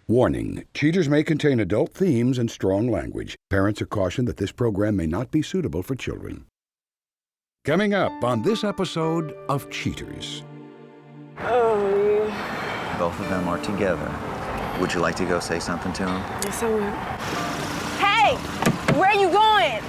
Warning, Cheaters may contain adult themes and strong language. Parents are cautioned that this program may not be suitable for children. Coming up on this episode of Cheaters. Oh, yeah. Both of them are together. Would you like to go say something to him? Yes, I will. Hey, where are you going?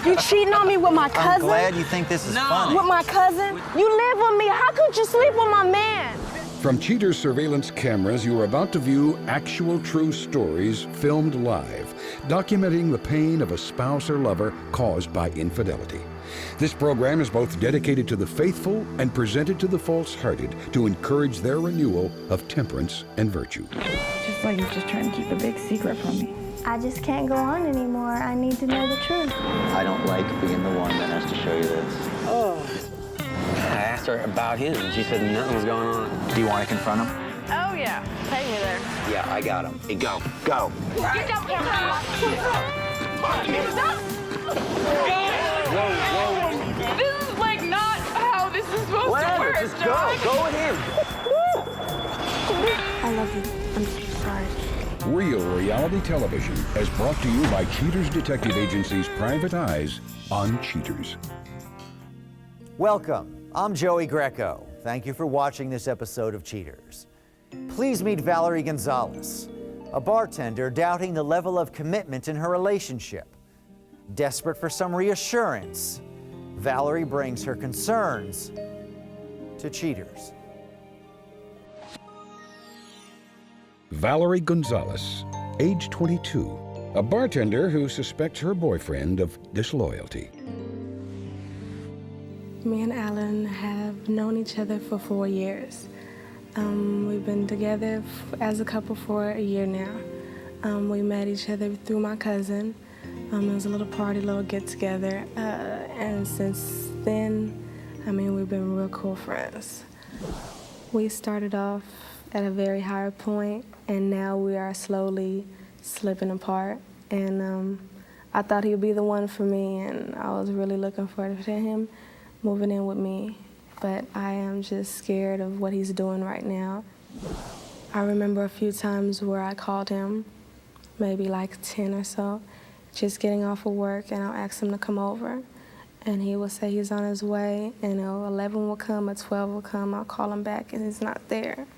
You cheating on me with my cousin? I'm glad you think this is funny. With my cousin? You live with me. How could you sleep with my man? From Cheaters surveillance cameras, you are about to view actual true stories filmed live, documenting the pain of a spouse or lover caused by infidelity. This program is both dedicated to the faithful and presented to the false-hearted to encourage their renewal of temperance and virtue. Just like you're just trying to keep a big secret from me. I just can't go on anymore. I need to know the truth. I don't like being the one that has to show you this. Oh. I asked her about him, and she said nothing was going on. Do you want to confront him? Oh, yeah. Take me there. Yeah, I got him. Hey, go. Go. Get down here. Whoa. This is like not how this is supposed to work, just John. go with him. I love you. I'm so sorry. Real reality television is brought to you by Cheaters Detective Agency's Private Eyes on Cheaters. Welcome. I'm Joey Greco. Thank you for watching this episode of Cheaters. Please meet Valerie Gonzalez, a bartender doubting the level of commitment in her relationship. Desperate for some reassurance, Valerie brings her concerns to Cheaters. Valerie Gonzalez, age 22, a bartender who suspects her boyfriend of disloyalty. Me and Alan have known each other for 4 years. We've been together as a couple for a year now. We met each other through my cousin. It was a little party, little get-together. And since then, we've been real cool friends. We started off at a very high point, and now we are slowly slipping apart. And I thought he'd be the one for me, and I was really looking forward to him moving in with me. But I am just scared of what he's doing right now. I remember a few times where I called him, maybe like 10 or so, just getting off of work, and I'll ask him to come over. And he will say he's on his way, and 11 will come or 12 will come. I'll call him back, and he's not there.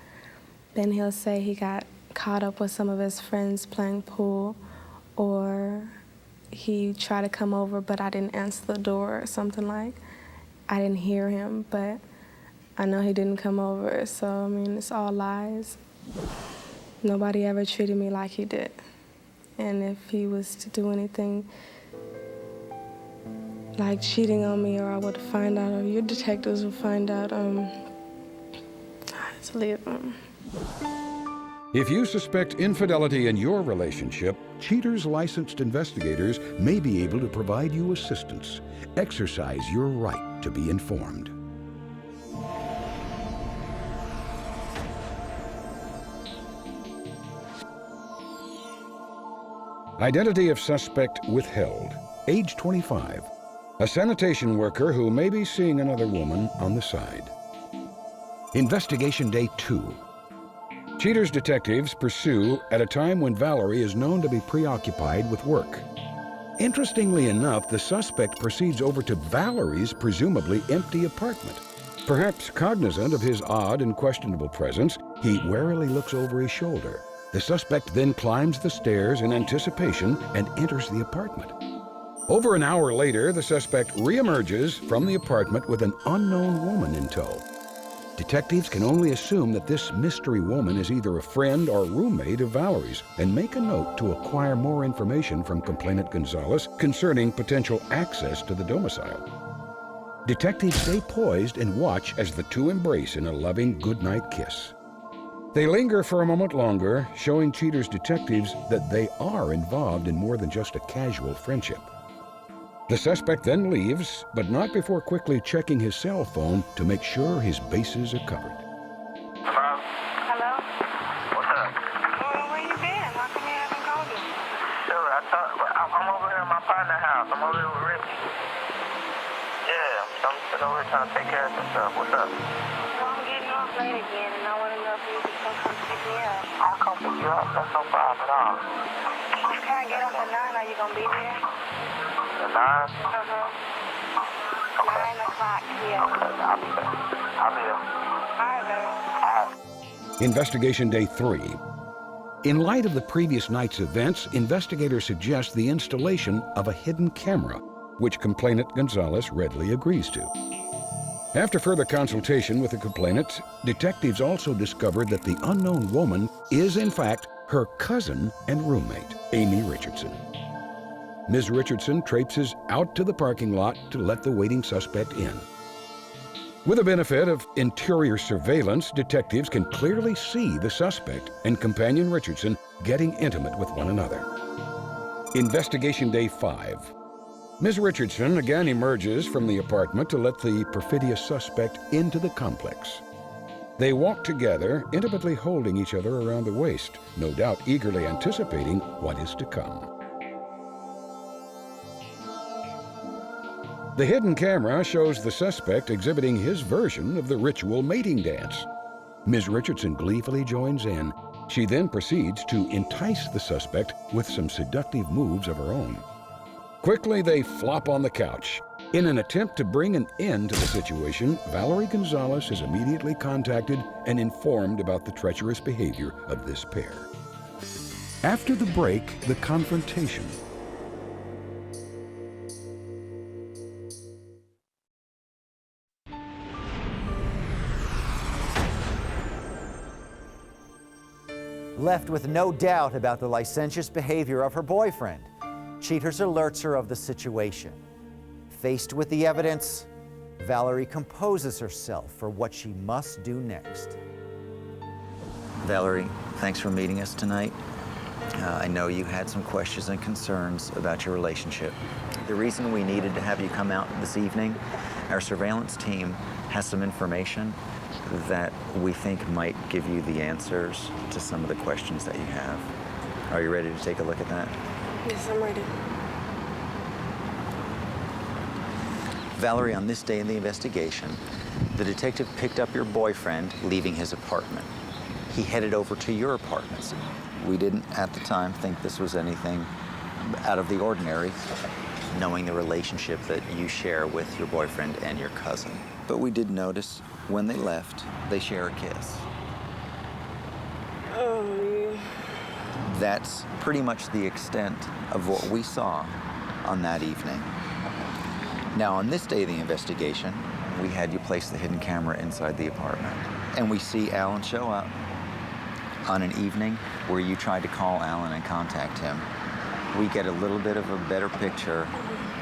Then he'll say he got caught up with some of his friends playing pool, or he tried to come over, but I didn't answer the door or something like. I didn't hear him, but I know he didn't come over, so it's all lies. Nobody ever treated me like he did. And if he was to do anything like cheating on me, or I would find out, or your detectives would find out, I had to leave him. If you suspect infidelity in your relationship, Cheaters licensed investigators may be able to provide you assistance. Exercise your right to be informed. Identity of suspect withheld. Age 25. A sanitation worker who may be seeing another woman on the side. Investigation Day 2. Cheaters detectives pursue at a time when Valerie is known to be preoccupied with work. Interestingly enough, the suspect proceeds over to Valerie's presumably empty apartment. Perhaps cognizant of his odd and questionable presence, he warily looks over his shoulder. The suspect then climbs the stairs in anticipation and enters the apartment. Over an hour later, the suspect reemerges from the apartment with an unknown woman in tow. Detectives can only assume that this mystery woman is either a friend or roommate of Valerie's and make a note to acquire more information from complainant Gonzalez concerning potential access to the domicile. Detectives stay poised and watch as the two embrace in a loving goodnight kiss. They linger for a moment longer, showing Cheaters detectives that they are involved in more than just a casual friendship. The suspect then leaves, but not before quickly checking his cell phone to make sure his bases are covered. Hello? Hello? What's up? Well, where you been? How come you haven't called me? Sure, I'm over here at my partner's house. I'm over here with Ricky. Yeah, I'm sitting over here trying to take care of some stuff. What's up? Well, I'm getting off late again, and I want to know if you can come pick me up. I'll come pick you up. That's no problem at all. Can I get off at 9? Are you going to be there? At 9? 9 o'clock, yeah. Okay, I'll be there. I'll be there. All right, baby. Investigation Day 3. In light of the previous night's events, investigators suggest the installation of a hidden camera, which complainant Gonzalez readily agrees to. After further consultation with the complainant, detectives also discovered that the unknown woman is, in fact, her cousin and roommate, Amy Richardson. Ms. Richardson traipses out to the parking lot to let the waiting suspect in. With the benefit of interior surveillance, detectives can clearly see the suspect and companion Richardson getting intimate with one another. Investigation Day 5. Ms. Richardson again emerges from the apartment to let the perfidious suspect into the complex. They walk together, intimately holding each other around the waist, no doubt eagerly anticipating what is to come. The hidden camera shows the suspect exhibiting his version of the ritual mating dance. Ms. Richardson gleefully joins in. She then proceeds to entice the suspect with some seductive moves of her own. Quickly, they flop on the couch. In an attempt to bring an end to the situation, Valerie Gonzalez is immediately contacted and informed about the treacherous behavior of this pair. After the break, the confrontation. Left with no doubt about the licentious behavior of her boyfriend, Cheaters alerts her of the situation. Faced with the evidence, Valerie composes herself for what she must do next. Valerie, thanks for meeting us tonight. I know you had some questions and concerns about your relationship. The reason we needed to have you come out this evening, our surveillance team has some information that we think might give you the answers to some of the questions that you have. Are you ready to take a look at that? Yes, I'm ready. Valerie, on this day in the investigation, the detective picked up your boyfriend leaving his apartment. He headed over to your apartment. We didn't, at the time, think this was anything out of the ordinary, knowing the relationship that you share with your boyfriend and your cousin. But we did notice when they left, they share a kiss. That's pretty much the extent of what we saw on that evening. Now, on this day of the investigation, we had you place the hidden camera inside the apartment. And we see Alan show up on an evening where you tried to call Alan and contact him. We get a little bit of a better picture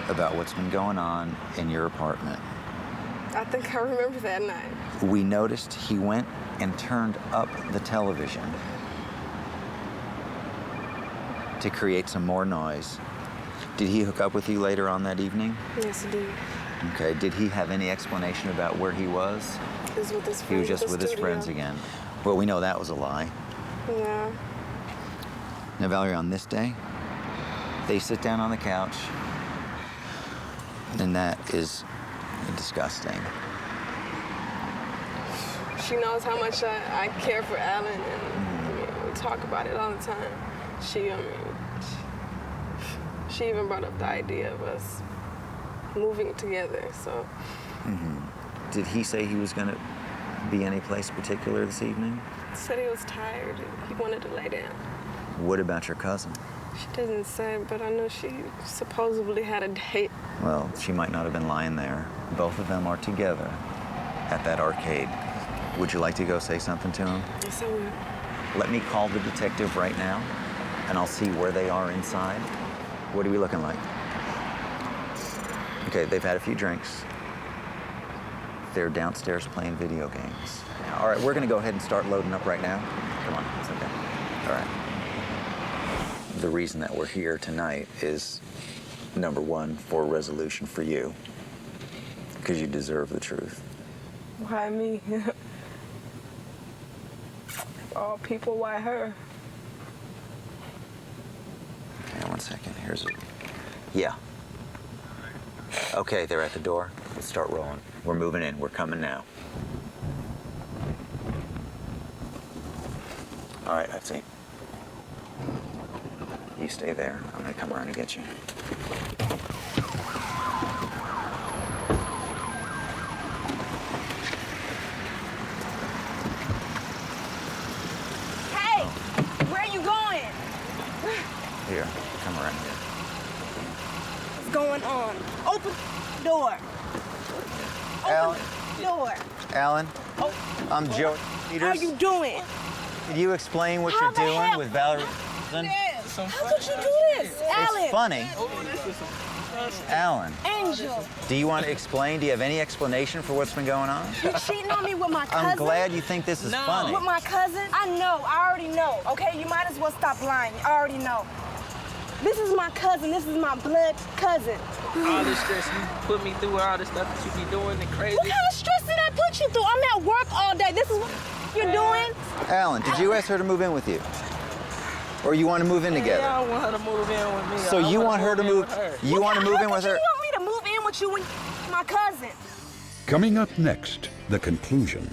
about what's been going on in your apartment. I think I remember that night. We noticed he went and turned up the television to create some more noise. Did he hook up with you later on that evening? Yes, he did. Okay, did he have any explanation about where he was? He was with his friends. He was just with his friends again. Well, we know that was a lie. Yeah. Now, Valerie, on this day, they sit down on the couch, and that is disgusting. She knows how much I care for Alan, and we talk about it all the time. She even brought up the idea of us moving together, so. Did he say he was gonna be any place particular this evening? He said he was tired and he wanted to lay down. What about your cousin? She didn't say, but I know she supposedly had a date. Well, she might not have been lying there. Both of them are together at that arcade. Would you like to go say something to him? Yes, I will. Let me call the detective right now, and I'll see where they are inside. What are we looking like? Okay, they've had a few drinks. They're downstairs playing video games. All right, we're gonna go ahead and start loading up right now. Come on, it's okay. All right. The reason that we're here tonight is, number one, for resolution for you, because you deserve the truth. Why me? All people, why her? Okay, 1 second. Here's it. Yeah. Okay, they're at the door. Let's start rolling. We're moving in. We're coming now. All right, I see. You stay there. I'm gonna come around and get you. Hey, where are you going? Here, come around here. What's going on? Open the door. Alan. Door. Alan, Oh, I'm Joe how Peters. you doing? Could you explain what How you're the doing hell- with Valerie? How could you do this? Alan. It's funny. Alan, Angel, do you want to explain? Do you have any explanation for what's been going on? you cheating on me with my cousin? I'm glad you think this is funny. With my cousin? I know. I already know. Okay, you might as well stop lying. I already know. This is my cousin. This is my blood cousin. All this stress you put me through, all this stuff that you be doing and crazy. What kind of stress did I put you through? I'm at work all day. This is what you're doing? Alan, did you ask her to move in with you? Or you want to move in together? Yeah, I want her to move in with me. So you want her to move? You want to move in with her? You want me to move in with you when my cousin? Coming up next, the conclusion.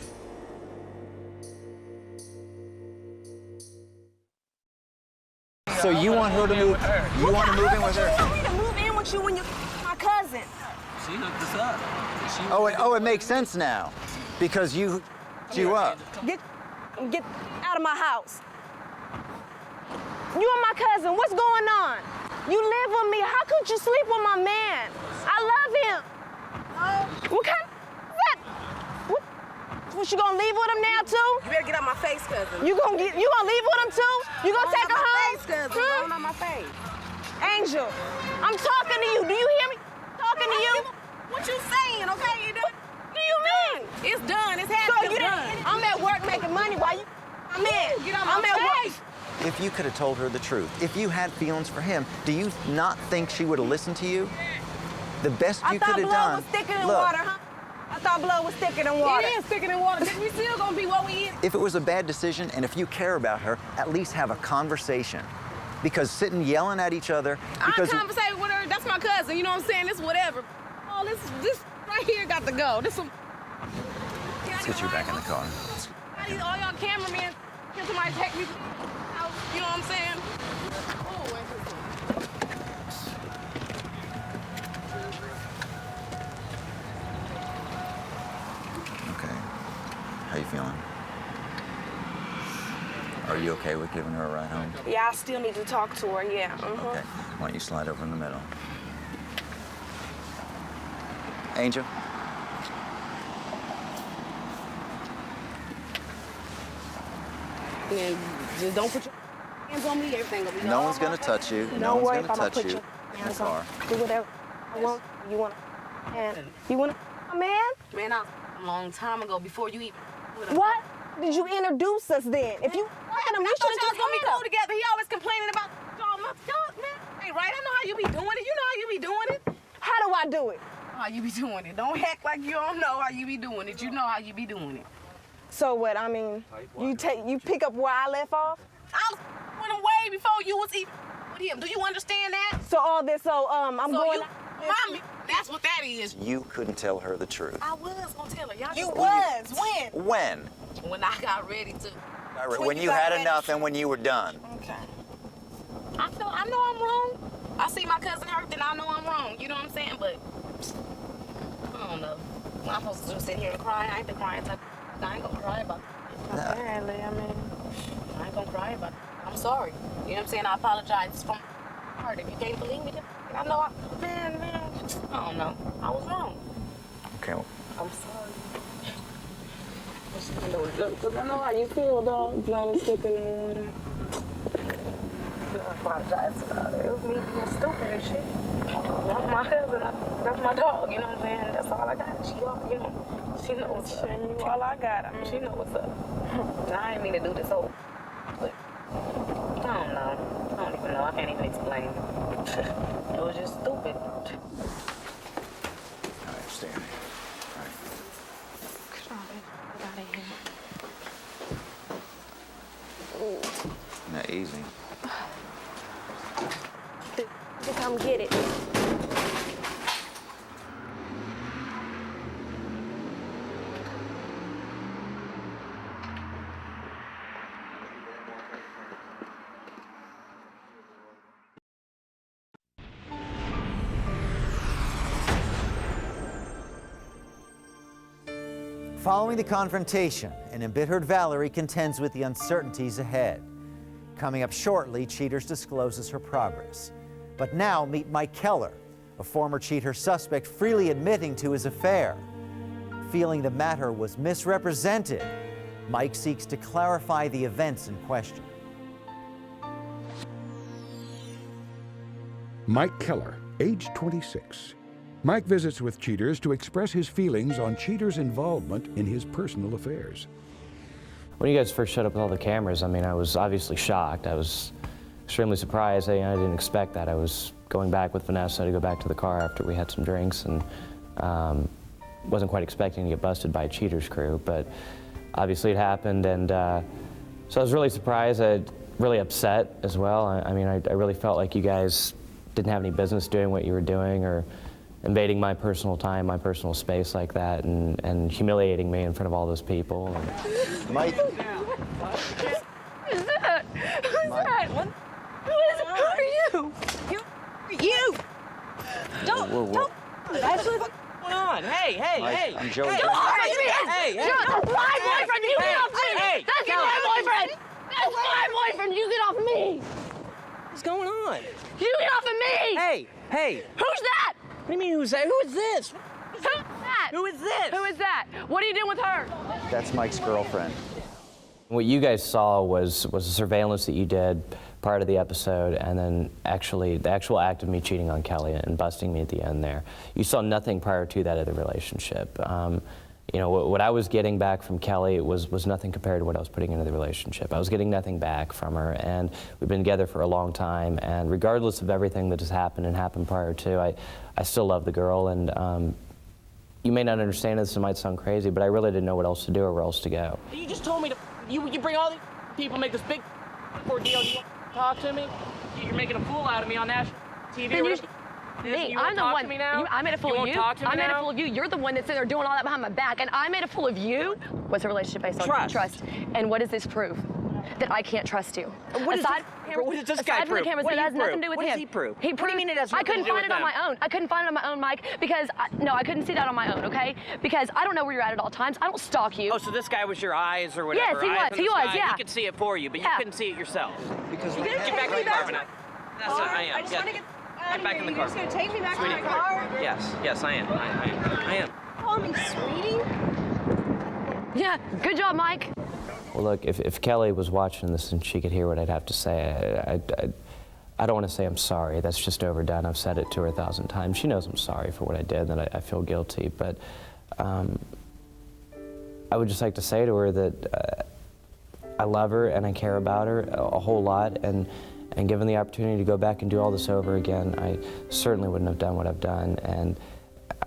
So you want her to move? You want to move in with You her? want me to move in with you when you're my cousin? She hooked us up. Oh, it makes sense now, because you up. Get out of my house. You and my cousin, what's going on? You live with me. How could you sleep with my man? I love him. What kind of that? What you gonna leave with him now too? You better get out my face, cousin. You gonna leave with him too? You gonna take her home? Going on my face. Angel, I'm talking to you. Do you hear me talking to you? What you saying, okay? What do you mean? It's done. It's So happening. you didn't, I'm at work making money while you I'm in. Get on I'm my at face. work. If you could have told her the truth, if you had feelings for him, do you not think she would have listened to you? The best I you thought could have blood done. was thicker than Look, water, huh? I thought blood was thicker than water. It is thicker than water. We still gonna be what we is. if it was a bad decision and if you care about her, at least have a conversation. Because sitting yelling at each other, I because conversate with her. That's my cousin. You know what I'm saying? This whatever. All this right here got to go. This some. let's get you back in the car. All y'all cameramen. Can somebody take me out? You know what I'm saying? Okay. How you feeling? Are you okay with giving her a ride home? Yeah, I still need to talk to her, yeah. Okay. Why don't you slide over in the middle? Angel? And just don't put your hands on me. Everything gonna be No one's gonna touch you. No Don't one's worry gonna if I don't touch put you your in the hands on. car. Do whatever I want. You want and you want a man? Man, a long time ago before you even. What did you introduce us then? If you wanted him, you should have just gonna be had cool him. together. He always complaining about y'all, man. Hey, right? I know how you be doing it. You know how you be doing it. How do I do it? How you be doing it. Don't act like you don't know how you be doing it. You know how you be doing it. So what? I mean, you pick up where I left off. I went away before you was even with him. Do you understand that? So all this. So I'm So going. mommy, that's what that is. You couldn't tell her the truth. I was gonna tell her. Y'all You just- was when? When? When I got ready to. When you had enough and when you were done. Okay. I know I'm wrong. I see my cousin hurt, then I know I'm wrong. You know what I'm saying? But I don't know. I'm supposed to just sit here and cry. I ain't the crying type. I ain't gonna cry about it. Apparently, I mean. I ain't gonna cry about it. I'm sorry. You know what I'm saying? I apologize from my heart. If you can't believe me, then I know man. I don't know. I was wrong. Okay. Well, I'm sorry. Because I know how you feel, dog. Blood is thicker than water. I apologize about it. It was me being stupid and shit. That's my cousin. That's my dog. You know what I'm saying? That's all I got. She knows what's up. You all I got. I mean. She knows what's up. I didn't mean to do this whole, but I don't know. I don't even know. I can't even explain. It was just stupid. all right, stay here. All right. Not easy. To come get it. Following the confrontation, an embittered Valerie contends with the uncertainties ahead. Coming up shortly, Cheaters discloses her progress. But now meet Mike Keller, a former Cheater suspect freely admitting to his affair. Feeling the matter was misrepresented, Mike seeks to clarify the events in question. Mike Keller, age 26. Mike visits with Cheaters to express his feelings on Cheaters' involvement in his personal affairs. When you guys first showed up with all the cameras, I mean, I was obviously shocked. I was extremely surprised. I didn't expect that. I was going back with Vanessa to go back to the car after we had some drinks, and wasn't quite expecting to get busted by a Cheaters crew, but obviously it happened, and so I was really surprised. Really upset as well. I mean, I really felt like you guys didn't have any business doing what you were doing, or invading my personal time, my personal space like that, and humiliating me in front of all those people. Mike. Who's that? Who's that? Who are you? You. Don't. Ashley, what's going on? Hey. I'm Joey. Don't hurt me. Hey. That's my boyfriend. You get off me. Hey. That's my boyfriend. That's my boyfriend. You get off me. What's going on? You get off of me. Hey. Who's that? What do you mean, who's that? Who is this? Who's that? Who is this? Who is that? What are you doing with her? That's Mike's girlfriend. What you guys saw was a surveillance that you did prior to the episode, and then the actual act of me cheating on Kelly and busting me at the end there. You saw nothing prior to that other relationship. You know, what I was getting back from Kelly was nothing compared to what I was putting into the relationship. I was getting nothing back from her, and we've been together for a long time, and regardless of everything that has happened and happened prior to, I still love the girl, and you may not understand this, it might sound crazy, but I really didn't know what else to do or where else to go. You just told me to, you bring all these people, make this big ordeal. You want to talk to me? You're making a fool out of me on national TV. Me, I'm the one. I made a fool of you. I made a fool of you. You're the one that's in there doing all that behind my back, and I made a fool of you. What's a relationship based on? Trust. And what does this prove? That I can't trust you. What does this guy prove? It has nothing to do with him. What does he prove? What do you mean it has nothing to do with him? I couldn't find it on my own. I couldn't find it on my own, Mike, because I couldn't see that on my own, okay? Because I don't know where you're at all times. I don't stalk you. Oh, so this guy was your eyes or whatever? Yes, he was, yeah. He could see it for you, but you couldn't see it yourself. Because get back in the car now. That's what I am. I just want to get back in the car. You're just going to take me back to my car? Yes, I am. I am. Call me sweetie? Yeah, good job, Mike. Well, look, if Kelly was watching this and she could hear what I'd have to say, I don't want to say I'm sorry. That's just overdone. I've said it to her 1,000 times. She knows I'm sorry for what I did, and that I feel guilty. But I would just like to say to her that I love her and I care about her a whole lot. And given the opportunity to go back and do all this over again, I certainly wouldn't have done what I've done. And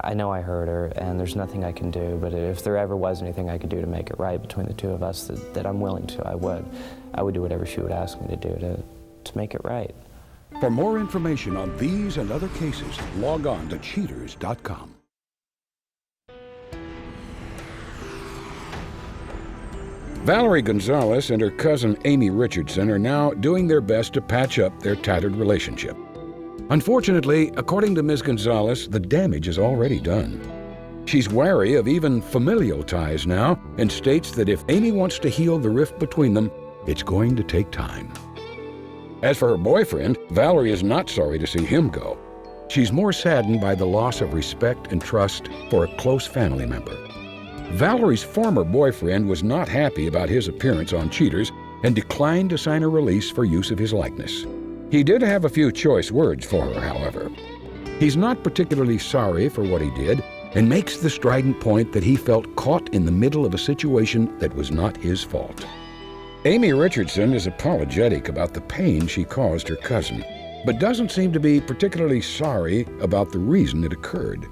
I know I hurt her, and there's nothing I can do, but if there ever was anything I could do to make it right between the two of us, that I'm willing to, I would do whatever she would ask me to do to make it right. For more information on these and other cases, log on to cheaters.com. Valerie Gonzalez and her cousin Amy Richardson are now doing their best to patch up their tattered relationship. Unfortunately, according to Ms. Gonzalez, the damage is already done. She's wary of even familial ties now and states that if Amy wants to heal the rift between them, it's going to take time. As for her boyfriend, Valerie is not sorry to see him go. She's more saddened by the loss of respect and trust for a close family member. Valerie's former boyfriend was not happy about his appearance on Cheaters and declined to sign a release for use of his likeness. He did have a few choice words for her, however. He's not particularly sorry for what he did and makes the strident point that he felt caught in the middle of a situation that was not his fault. Amy Richardson is apologetic about the pain she caused her cousin, but doesn't seem to be particularly sorry about the reason it occurred.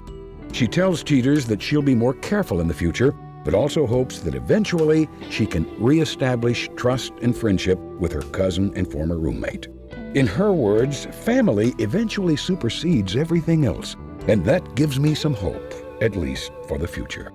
She tells Cheaters that she'll be more careful in the future, but also hopes that eventually she can reestablish trust and friendship with her cousin and former roommate. In her words, family eventually supersedes everything else, and that gives me some hope, at least for the future.